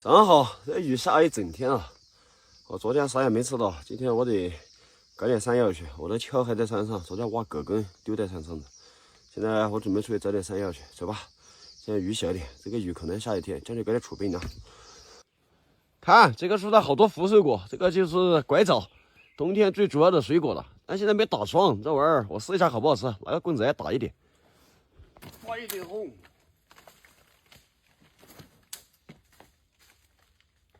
正好这雨下一整天了，我昨天啥也没吃到，今天我得搞点山药去。我的锹还在山上，昨天挖葛根丢在山上的。现在我准备出去找点山药去，走吧。现在雨小点，这个雨可能下一天，将就搞点储备粮。看这个树上好多福水果，这个就是拐枣，冬天最主要的水果了。但现在没打霜，这玩意儿我试一下好不好吃，拿个棍子来打一点，发一点红。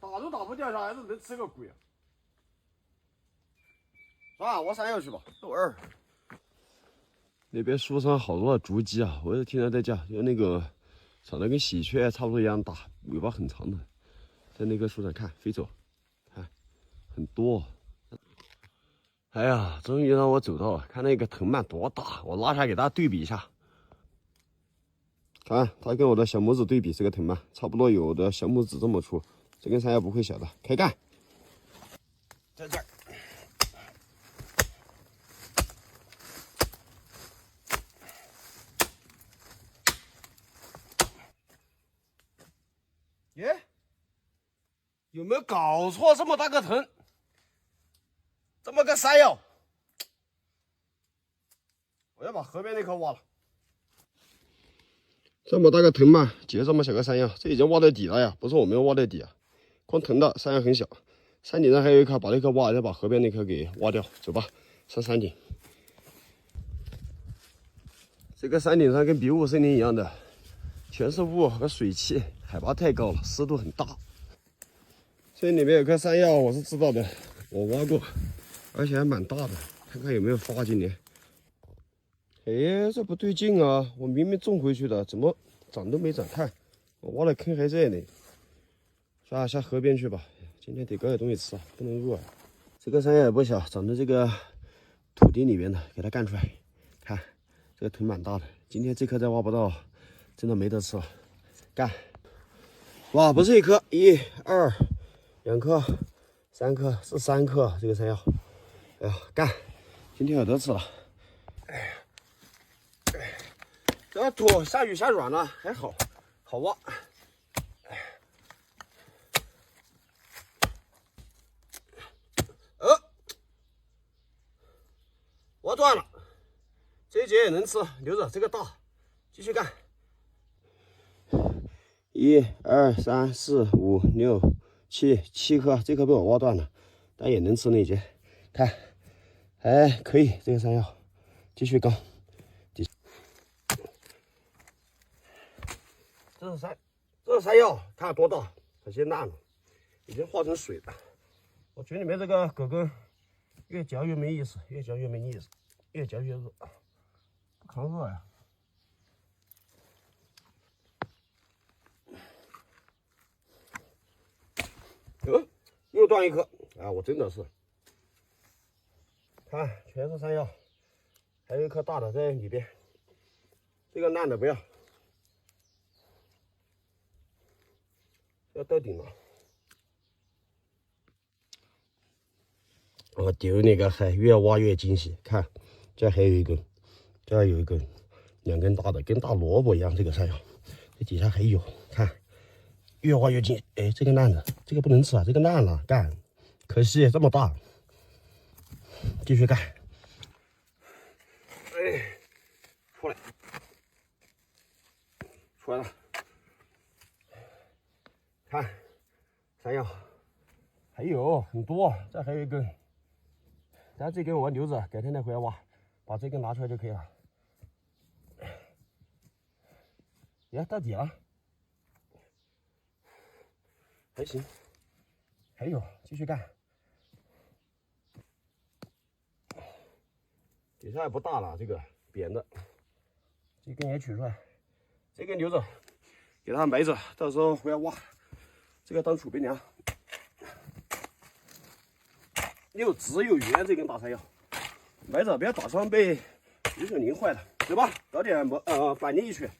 打都打不掉，还是能吃个鬼啊！啊，挖山药去吧，豆儿。那边树上好多的竹鸡啊，我也听他在叫，就那个长得跟喜鹊差不多一样大，尾巴很长的，在那棵树上看飞走，看很多。哎呀，终于让我走到了，看那个藤蔓多大，我拉下给大家对比一下。看它跟我的小拇指对比，这个藤蔓差不多有我的小拇指这么粗。 这根山药不会小的，开干，在这儿。耶，有没有搞错？这么大个藤，这么个山药，我要把河边那棵挖了。这么大个藤蔓结这么小个山药，这已经挖到底了呀！不是我没有挖到底啊。 光藤的山药很小，山顶上还有一棵，把那棵挖，再把河边那棵给挖掉。走吧，上山顶。这个山顶上跟比武森林一样的，全是雾和水汽，海拔太高了，湿度很大。这里面有棵山药，我是知道的，我挖过，而且还蛮大的，看看有没有发今年。哎，这不对劲啊！我明明种回去的，怎么长都没长？看，我挖的坑还在呢。 下河边去吧，今天得搞点东西吃啊，不能饿啊。这个山药也不小，长在这个土地里面的，给它干出来。看，这个藤蛮大的，今天这颗再挖不到，真的没得吃了。干！哇，不是一颗，一、二、2颗、3颗，是3颗这个山药。哎呀，干！今天有得吃了。哎呀，这个土下雨下软了，还好，好挖。 挖断了，这一节也能吃，留着这个大，继续干。1、2、3、4、5、6、7颗，这颗被我挖断了，但也能吃那一节。看，还可以，这个山药，继续搞。这是山药，看多大，可惜烂了，已经化成水了。我嘴里面这个葛根。 越嚼越没意思，越嚼越没意思，越嚼越饿，不抗饿呀！又断一颗啊！我真的是，看全是山药，还有一颗大的在里边，这个烂的不要，要到顶了。 我丢那个海，越挖越惊喜。看，这还有一根，这有一根，2根大的，跟大萝卜一样。这个山药，这底下还有，看，越挖越惊喜。哎，这个烂的，这个不能吃啊，这个烂了，干，可惜这么大。继续干。哎，出来了。看，山药还有很多，这还有一根。 但这根我留着，改天再回来挖，把这根拿出来就可以了。呀，到底了，还行，还有，继续干。底下也不大了，这个扁的，这根也取出来，这根留着，给它埋着，到时候回来挖，这个当储备粮。 又直又圆，这根大山药，埋着别打算被雨水淋坏了。走吧，搞点板栗去。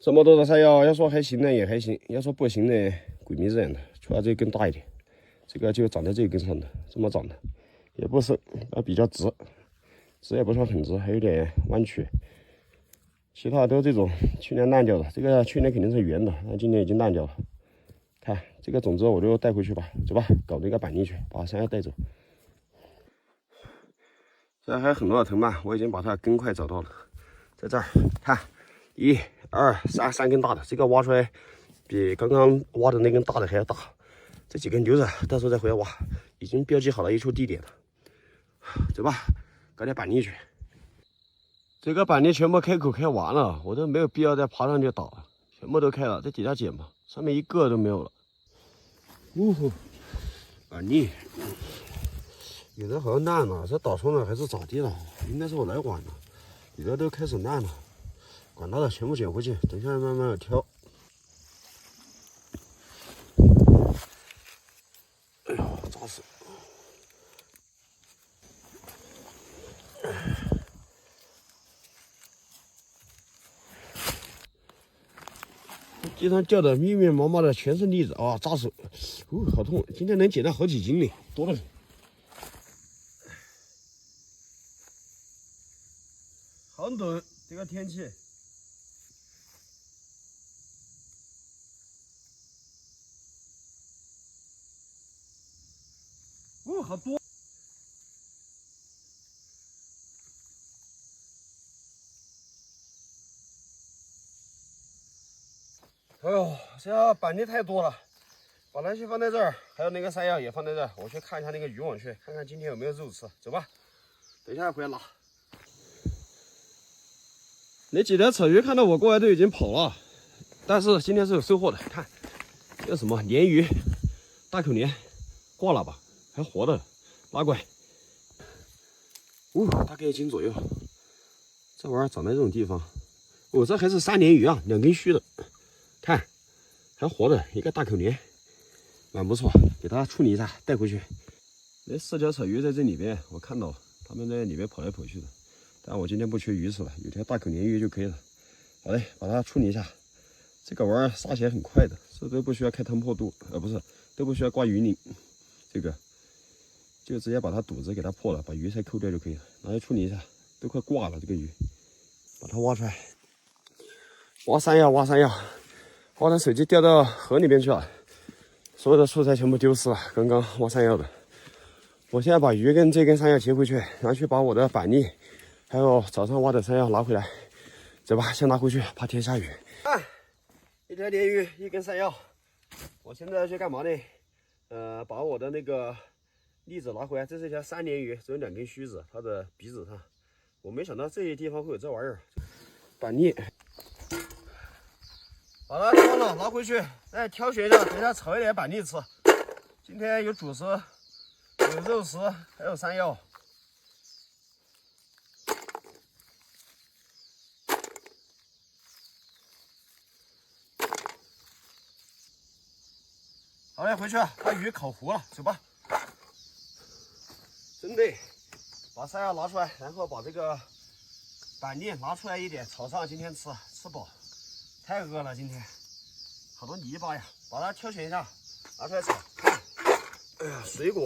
这么多的山药，要说还行呢也还行，要说不行呢，鬼迷日眼的。除了这根大一点，这个就长在这根上的，这么长的，也不深，比较直，直也不算很直，还有点弯曲。其他都这种去年烂掉的，这个去年肯定是圆的，那今年已经烂掉了。看这个种子我就带回去吧，走吧，搞那个板栗去，把山药带走。现在还有很多的藤蔓，我已经把它根块找到了，在这儿看，1、2、3根大的，这个挖出来比刚刚挖的那根大的还要大。这几根留着，到时候再回来挖，已经标记好了一处地点了。走吧，搞点板栗去。这个板栗全部开口开完了，我都没有必要再爬上去打了，全部都开了，在底下捡吧，上面一个都没有了。板栗。有的好像烂了，是打穿了还是咋地了？应该是我来晚了，有的都开始烂了。管它的，全部捡回去，等一下慢慢的挑。哎呦，扎死！地上掉的密密麻麻的全是栗子啊，扎手！好痛！今天能捡到好几斤呢，多了很。好冷，这个天气。好多。哎呦，这板栗太多了，把那些放在这儿，还有那个山药也放在这儿。我去看一下那个渔网去，看看今天有没有肉吃。走吧，等一下回来拿。那几条草鱼看到我过来都已经跑了，但是今天是有收获的。看，这什么鲢鱼，大口鲢，挂了吧，还活的，拉过来。大概1斤左右。这玩意儿长在这种地方，这还是3鲢鱼啊，2根须的。看，还活的一个大口鲢，蛮不错，给它处理一下带回去。那4条草鱼在这里边，我看到它们在里面跑来跑去的。但我今天不缺鱼吃了，有条大口鲢鱼就可以了。好嘞，把它处理一下。这个玩意儿杀起来很快的，这都不需要开膛破肚，不是，都不需要刮鱼鳞。这个就直接把它肚子给它破了，把鱼鳃抠掉就可以了。拿去处理一下，都快挂了这个鱼，把它挖出来。挖山药，挖山药，挖的手机掉到河里面去了，所有的素材全部丢失了。刚刚挖山药的，我现在把鱼跟这根山药接回去，然后去把我的板栗。还有早上挖的山药拿回来，走吧，先拿回去，怕天下雨。1条鲢鱼，1根山药。我现在要去干嘛呢？把我的那个栗子拿回来。这是一条3鲢鱼，只有2根须子，它的鼻子上。我没想到这些地方会有这玩意儿。板栗，把它挑了，拿回去，再挑选一下，等一下炒一点板栗吃。今天有主食，有肉食，还有山药。好嘞，回去把鱼烤糊了，走吧。真的，把山药拿出来，然后把这个板栗拿出来一点，炒上今天吃饱。太饿了今天，好多泥巴呀！把它挑选一下，拿出来炒。哎呀，水果，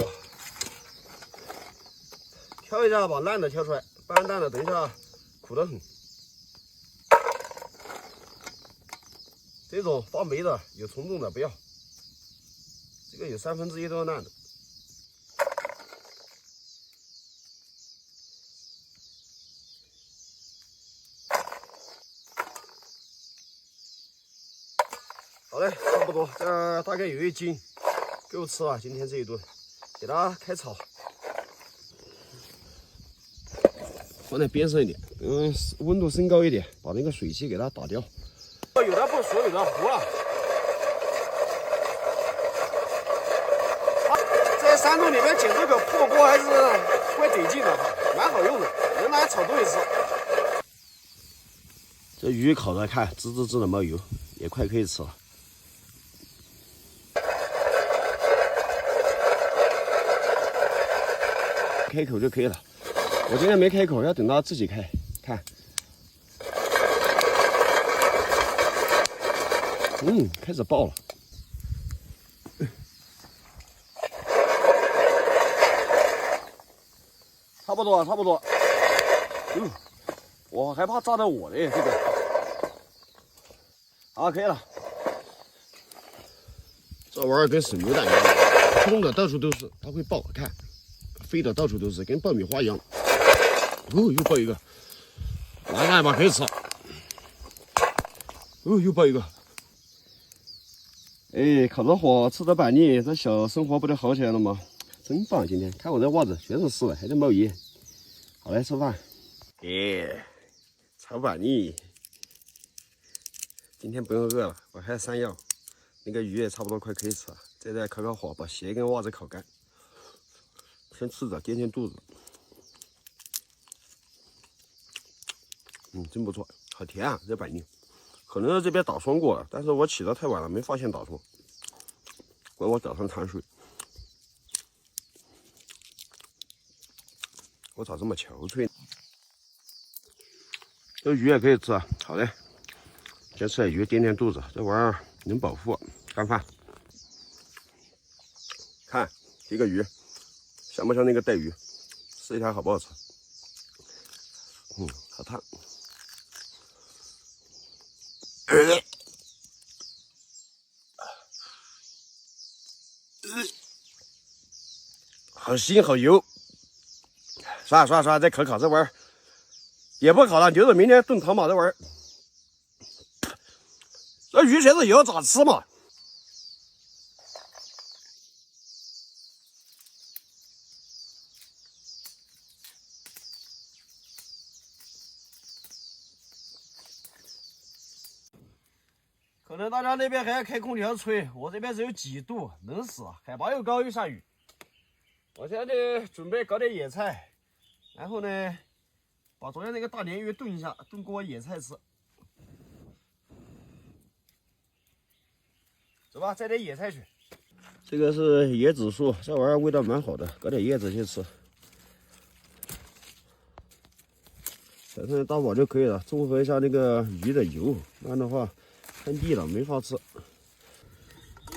挑一下，把烂的挑出来，不然烂的等一下苦得很。这种发霉的、有虫洞的不要。这个有1/3都是烂的。好嘞，差不多，这大概有1斤，够吃了。今天这一顿，给它开炒，放在边上一点，温度升高一点，把那个水汽给它打掉。有的不熟，有的糊了。在山洞里面捡这个破锅还是怪得劲的，蛮好用的，能拿来炒东西吃。这鱼烤的看滋滋滋的冒油，也快可以吃了。开口就可以了，我今天没开口，要等它自己开。看，开始爆了。差不多，差不多。我还怕炸到我嘞，这个。好，可以了。这玩意儿跟手榴弹一样，空的到处都是，它会爆，看，飞的到处都是，跟爆米花一样。哦，又爆一个，拿来吧，可以吃。哦，又爆一个。哎，靠着火吃着板栗，这小生活不就好起来了吗？真棒！今天看我这袜子全是湿的，还在冒烟。好，来吃饭。耶，炒板栗。今天不用饿了，我还有山药，那个鱼也差不多快可以吃了。再烤火，把鞋跟袜子烤干。先吃着垫垫肚子。真不错，好甜啊！这板栗，可能是这边打霜过了，但是我起得太晚了，没发现打霜。怪我早上贪睡。我咋这么憔悴呢？这鱼也可以吃啊。好嘞，先吃点鱼垫垫肚子，这玩意儿能饱腹。干饭。看一个鱼，像不像那个带鱼？试一下好不好吃？好烫。好腥好油。算了，再烤这玩意儿也不烤了，留着明天炖汤嘛。这玩意儿，这鱼全是油，咋吃嘛？可能大家那边还要开空调吹，我这边只有几度，冷死了。海拔又高又下雨。我现在准备搞点野菜，然后呢，把昨天那个大鲶鱼炖一下，炖锅野菜吃。走吧，摘点野菜去。这个是椰子树，这玩意儿味道蛮好的，搞点叶子去吃。摆上大碗就可以了，中和一下那个鱼的油，不然的话太腻了，没法吃。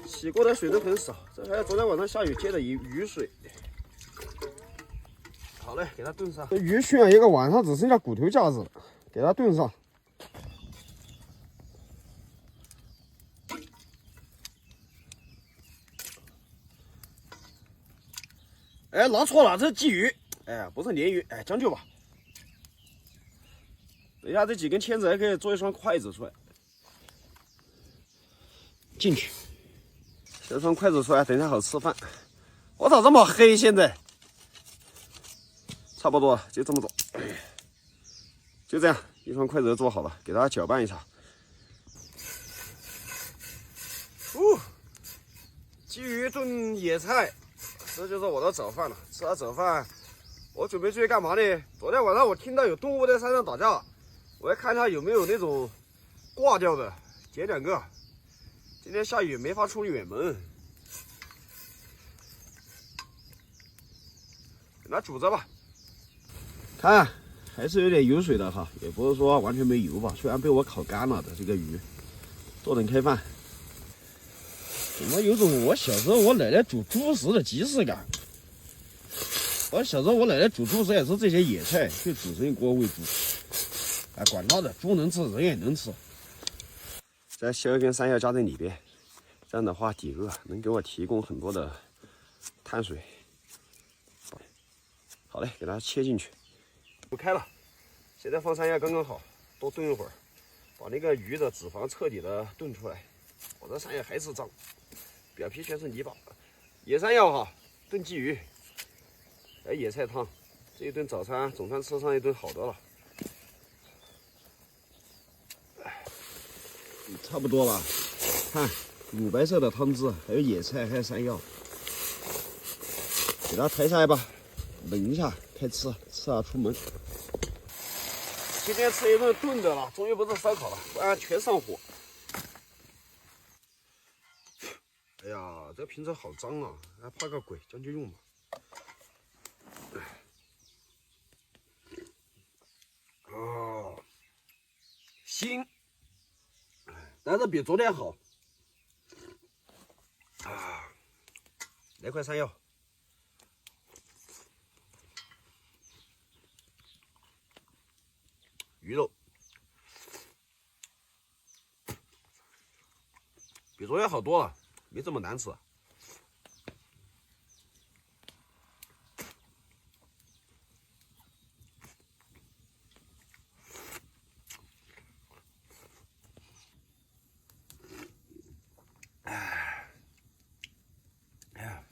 洗过的水都很少，这还有昨天晚上下雨接的雨水。好嘞，给它炖上。这鱼熏了一个晚上，只剩下骨头架子了，给它炖上。哎，拿错了，这是鲫鱼，哎，不是鲶鱼，哎，将就吧。等一下，这几根签子还可以做一双筷子出来。进去，这双筷子出来，等一下好吃饭。我咋这么黑？现在差不多了，就这么做，就这样，一双筷子就做好了，给它搅拌一下。鲫鱼炖野菜，这就是我的早饭了。吃了早饭，我准备出去干嘛呢？昨天晚上我听到有动物在山上打架，我要看一下有没有那种挂掉的，捡2个。今天下雨没法出远门，给它煮着吧。看，还是有点油水的哈，也不是说完全没油吧。虽然被我烤干了的这个鱼，坐等开饭。怎么有种我小时候我奶奶煮猪食的即视感？我小时候我奶奶煮猪食也是这些野菜，就煮成一锅喂猪。哎，管他的，猪能吃，人也能吃。再削一根山药加在里边，这样的话抵饿，能给我提供很多的碳水。好嘞，给它切进去。煮开了，现在放山药刚刚好，多炖一会儿，把那个鱼的脂肪彻底的炖出来。我这山药还是脏，表皮全是泥巴。野山药哈，炖鲫鱼，还有野菜汤，这一顿早餐总算吃上一顿好的了。差不多了，看乳白色的汤汁，还有野菜，还有山药，给它抬上来吧，冷一下开吃，吃了出门。今天吃一顿炖的了，终于不是烧烤了，不然全上火。哎呀，这瓶子好脏啊，还怕个鬼，将就用吧。哦，腥，但是比昨天好。啊，来块山药。鱼肉比昨天好多了。没这么难吃。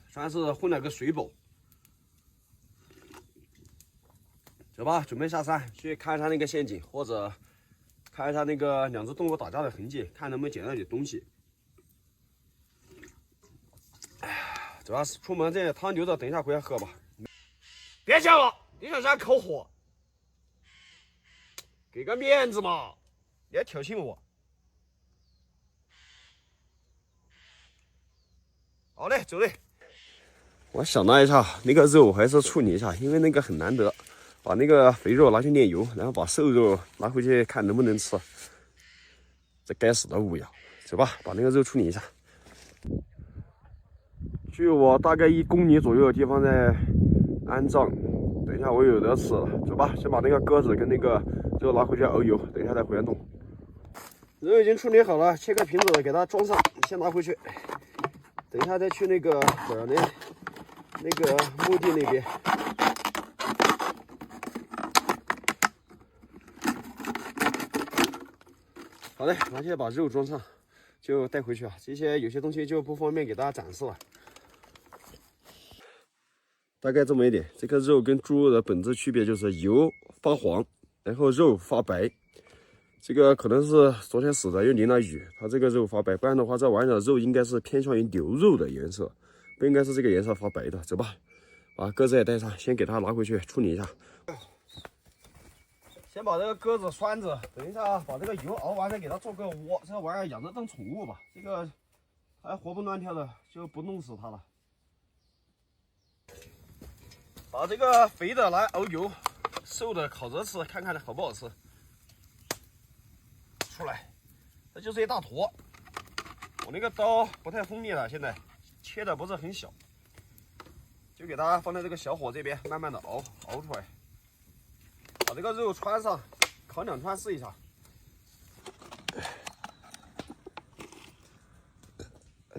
算是混了个水饱。走吧，准备下山去看一下那个陷阱，或者看一下那个两只动物打架的痕迹，看能不能捡到点东西。主要是出门这汤留着，等一下回来喝吧。别讲了，你想想口火，给个面子嘛，你还挑衅我。好嘞，走嘞。我想了一下，那个肉还是处理一下，因为那个很难得。把那个肥肉拿去炼油，然后把瘦肉拿回去看能不能吃。这该死的乌鸦，走吧，把那个肉处理一下。距我大概1公里左右的地方在安葬，等一下我有得吃了。走吧，先把那个鸽子跟那个肉拿回去熬油，等一下再回来弄。肉已经处理好了，切个瓶子给它装上，先拿回去。等一下再去那个那个墓地那边。好嘞，拿去把肉装上，就带回去啊。这些有些东西就不方便给大家展示了。大概这么一点，这个肉跟猪肉的本质区别就是油发黄，然后肉发白。这个可能是昨天死的又淋了雨，它这个肉发白，不然的话这玩意儿肉应该是偏向于牛肉的颜色，不应该是这个颜色发白的。走吧，把鸽子也带上，先给它拿回去处理一下。先把这个鸽子拴着，等一下把这个油熬完再给它做个窝。这玩意儿养着当宠物吧，这个还活蹦乱跳的，就不弄死它了。把这个肥的来熬油，瘦的烤着吃，看看好不好吃。出来，这就是一大坨。我那个刀不太锋利了，现在切的不是很小，就给它放在这个小火这边，慢慢的熬出来。把这个肉穿上，烤2串试一下。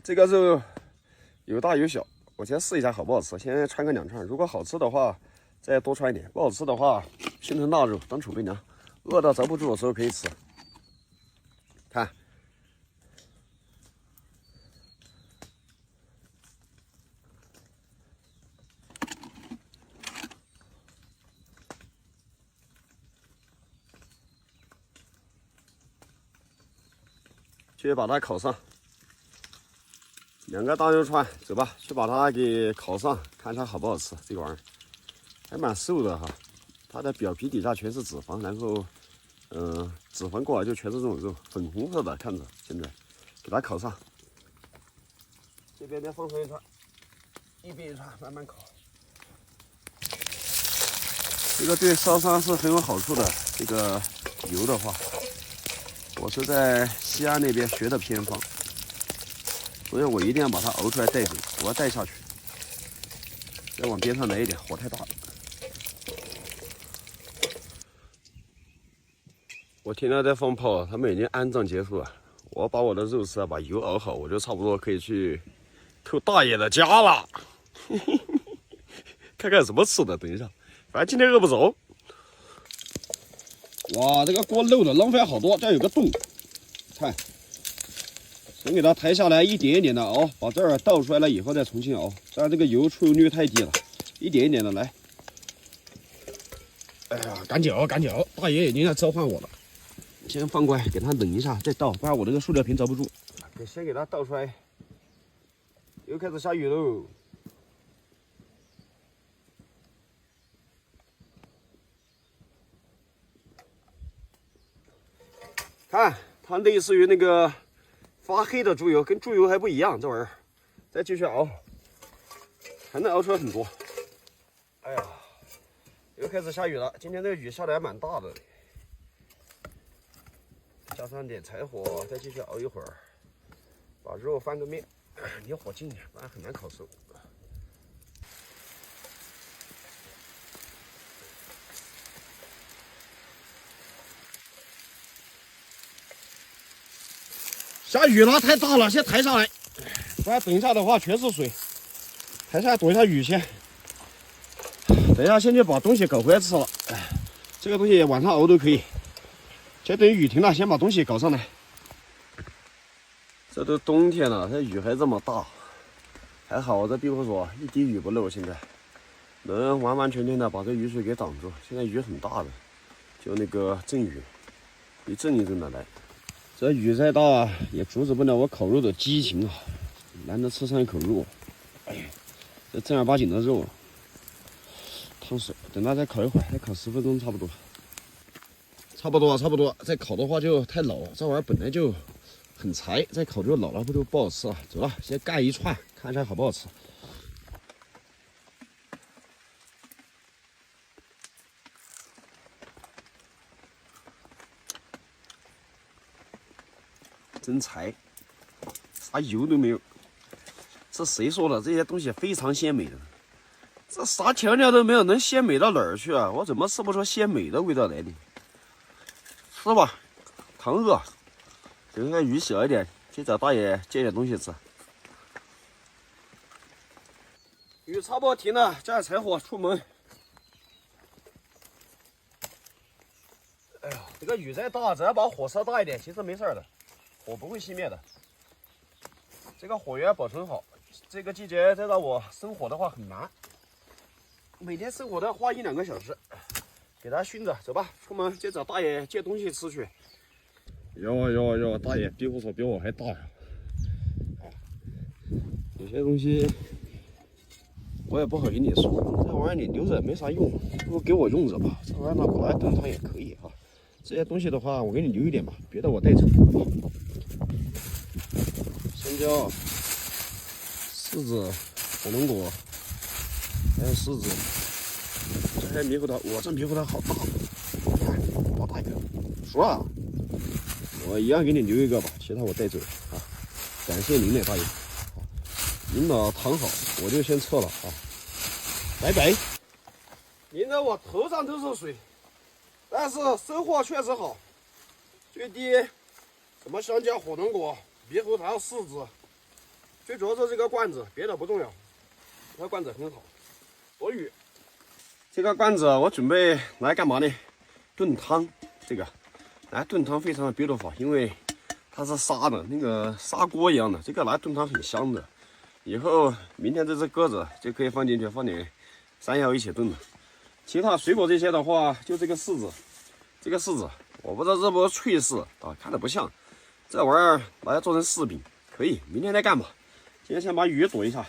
这个肉有大有小，我先试一下好不好吃。先穿个2串，如果好吃的话再多穿一点，不好吃的话拼成腊肉当储备粮。饿到遭不住的时候可以吃。看，去把它烤上。2个大肉串，走吧，去把它给烤上，看它好不好吃。这个玩意儿还蛮瘦的哈，它的表皮底下全是脂肪，然后脂肪过来就全是这种肉，粉红色的，看着现在给它烤上。这边再放上1串，一边1串，慢慢烤。这个对烧伤是很有好处的。这个油的话，我是在西安那边学的偏方，所以我一定要把它熬出来带走，我要带下去。再往边上来一点，火太大了。我听到在放炮，他们已经安葬结束了。我把我的肉吃了，把油熬好，我就差不多可以去偷大爷的家了。看看有什么吃的，等一下，反正今天饿不着。哇，这个锅漏的，浪费好多，这有个洞，看，先给它抬下来，一点一点的熬，把这儿倒出来了以后再重新熬，这样这个油出油率太低了，一点一点的来。哎呀，赶紧熬，赶紧熬，大爷已经在召唤我了。先放过来，给它冷一下再倒，不然我这个塑料瓶遭不住。先给它倒出来，又开始下雨喽。看，它类似于那个发黑的猪油，跟猪油还不一样，这玩意儿。再继续熬，还能熬出来很多。哎呀，又开始下雨了，今天这个雨下的还蛮大的。加上点柴火，再继续熬一会儿，把肉翻个面，离火近点，不然很难烤熟。下雨了，太大了，先抬上来。不然等一下的话全是水，还是要躲一下雨先。等一下先去把东西搞回来吃了。这个东西晚上熬都可以。先等雨停了，先把东西搞上来。这都冬天了，这雨还这么大，还好这庇护所一滴雨不漏，现在能完完全全的把这雨水给挡住。现在雨很大的，就那个阵雨，一阵一阵的来。这雨再大也阻止不了我烤肉的激情啊！难得吃上一口肉，哎呀，这正儿八经的肉，烫手。等它再烤一会儿，再烤10分钟差不多。差不多。再烤的话就太老了，这玩意儿本来就很柴，再烤就老了，不好吃啊。走了，先干一串，看一下好不好吃。真柴，啥油都没有。这谁说的？这些东西非常鲜美的，这啥调料都没有，能鲜美到哪儿去啊？我怎么吃不出鲜美的味道来呢？吃吧，扛饿。等那雨小一点，去找大爷借点东西吃。雨差不多停了，加点柴火出门。哎呀，这个雨再大，只要把火烧大一点，其实没事的，火不会熄灭的。这个火源保存好，这个季节再让我生火的话很难，每天生火都要花1-2个小时，给它熏着。走吧，出门去找大爷借东西吃去。哟，大爷庇护所比我还大呀！有些东西我也不好跟你说，这玩意儿你留着也没啥用，不如给我用着吧。这玩意儿拿过来炖汤也可以啊。这些东西的话，我给你留一点吧，别的我带走。香蕉、柿子、火龙果，还有柿子，这还猕猴桃。我这猕猴桃好大，好大一个，熟了。我一样给你留一个吧，其他我带走啊。感谢您嘞，大爷。您把躺好，我就先撤了啊，拜拜。淋得我头上都是水，但是收获确实好，最低什么香蕉、火龙果、猕猴桃、柿子，最主要是这个罐子，别的不重要，这个罐子很好。躲雨，这个罐子我准备来干嘛呢？炖汤，这个来炖汤非常的 beautiful， 因为它是砂的，那个砂锅一样的，这个来炖汤很香的。以后明天这只鸽子就可以放进去，放点山药一起炖了。其他水果这些的话，就这个柿子，我不知道是不是脆柿啊，看着不像。这玩意儿拿来做成柿饼可以，明天再干吧。今天先把雨躲一下。